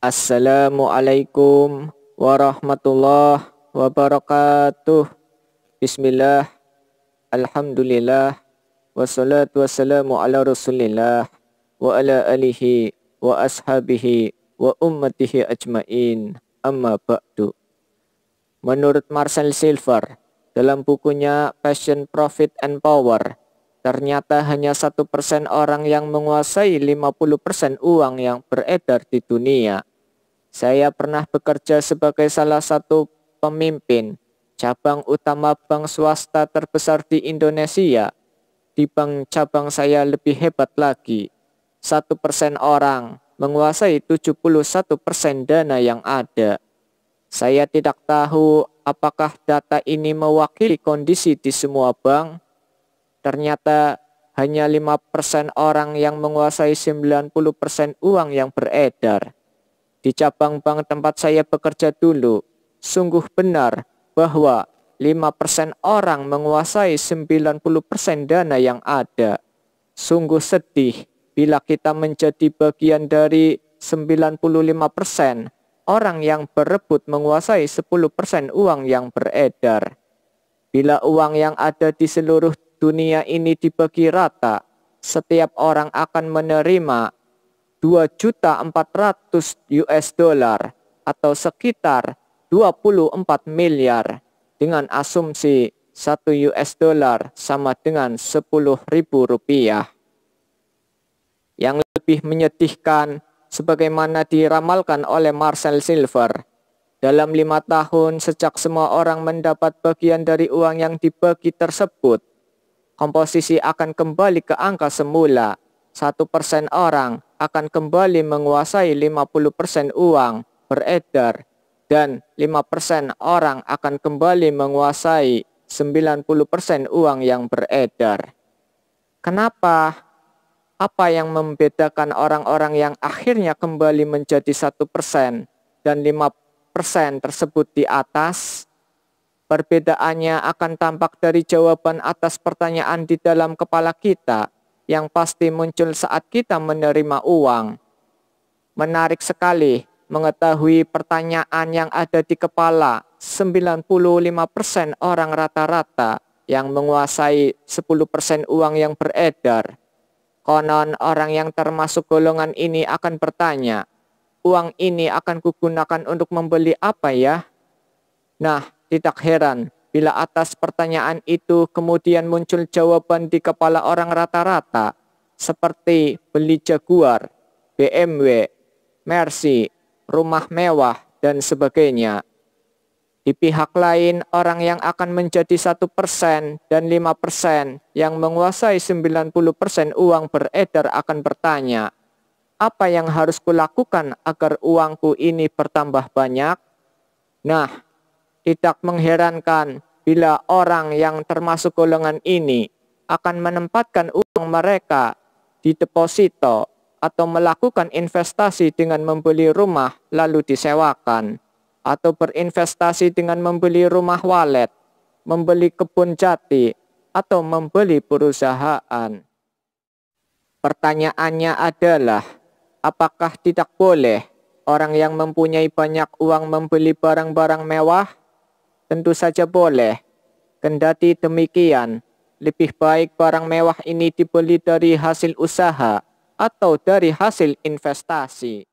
Assalamualaikum warahmatullahi wabarakatuh. Bismillah, alhamdulillah, wassalatu wassalamu ala rasulillah, wa ala alihi wa ashabihi wa ummatihi ajmain, amma ba'du. Menurut Marcel Silver, dalam bukunya Passion, Profit, and Power, ternyata hanya 1% orang yang menguasai 50% uang yang beredar di dunia. Saya pernah bekerja sebagai salah satu pemimpin cabang utama bank swasta terbesar di Indonesia. Di bank cabang saya lebih hebat lagi. 1% orang menguasai 71% dana yang ada. Saya tidak tahu apakah data ini mewakili kondisi di semua bank. Ternyata hanya 5% orang yang menguasai 90% uang yang beredar. Di cabang bank tempat saya bekerja dulu, sungguh benar bahwa 5% orang menguasai 90% dana yang ada. Sungguh sedih bila kita menjadi bagian dari 95% orang yang berebut menguasai 10% uang yang beredar. Bila uang yang ada di seluruh dunia ini dibagi rata, setiap orang akan menerima 2.400.000 US dollar atau sekitar 24 miliar dengan asumsi 1 US dollar sama dengan 10.000 rupiah. Yang lebih menyedihkan, sebagaimana diramalkan oleh Marcel Silver, dalam 5 tahun sejak semua orang mendapat bagian dari uang yang dibagi tersebut, komposisi akan kembali ke angka semula. 1% orang akan kembali menguasai 50% uang beredar dan 5% orang akan kembali menguasai 90% uang yang beredar. Kenapa? Apa yang membedakan orang-orang yang akhirnya kembali menjadi 1% dan 5% tersebut di atas? Perbedaannya akan tampak dari jawaban atas pertanyaan di dalam kepala kita yang pasti muncul saat kita menerima uang. Menarik sekali mengetahui pertanyaan yang ada di kepala 95% orang rata-rata yang menguasai 10% uang yang beredar. Konon orang yang termasuk golongan ini akan bertanya, uang ini akan kugunakan untuk membeli apa ya? Nah, tidak heran bila atas pertanyaan itu kemudian muncul jawaban di kepala orang rata-rata seperti beli Jaguar, BMW, Mercy, rumah mewah, dan sebagainya. Di pihak lain, orang yang akan menjadi 1% dan 5% yang menguasai 90% uang beredar akan bertanya, apa yang harus kulakukan agar uangku ini bertambah banyak? Nah, tidak mengherankan bila orang yang termasuk golongan ini akan menempatkan uang mereka di deposito atau melakukan investasi dengan membeli rumah lalu disewakan, atau berinvestasi dengan membeli rumah walet, membeli kebun jati, atau membeli perusahaan. Pertanyaannya adalah, apakah tidak boleh orang yang mempunyai banyak uang membeli barang-barang mewah? Tentu saja boleh. Kendati demikian, lebih baik barang mewah ini dibeli dari hasil usaha atau dari hasil investasi.